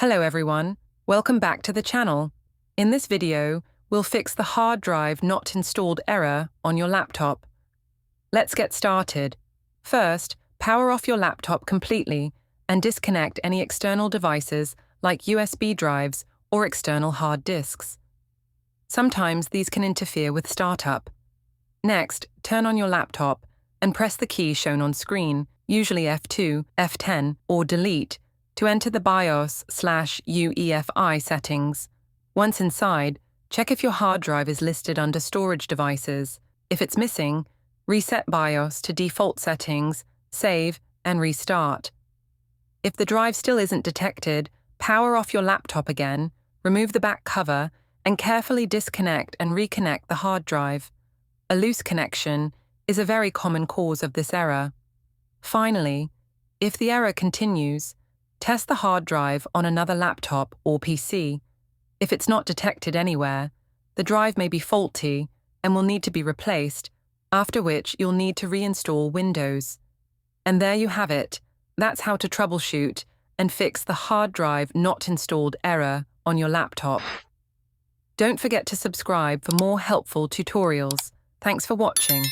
Hello everyone, welcome back to the channel. In this video, we'll fix the hard drive not installed error on your laptop. Let's get started. First, power off your laptop completely and disconnect any external devices like USB drives or external hard disks. Sometimes these can interfere with startup. Next, turn on your laptop and press the key shown on screen, usually F2, F10, or Delete, to enter the BIOS/UEFI settings. Once inside, check if your hard drive is listed under Storage Devices. If it's missing, reset BIOS to default settings, save, and restart. If the drive still isn't detected, power off your laptop again, remove the back cover, and carefully disconnect and reconnect the hard drive. A loose connection is a very common cause of this error. Finally, if the error continues, test the hard drive on another laptop or PC. If it's not detected anywhere, the drive may be faulty and will need to be replaced, after which you'll need to reinstall Windows. And there you have it. That's how to troubleshoot and fix the hard drive not installed error on your laptop. Don't forget to subscribe for more helpful tutorials. Thanks for watching.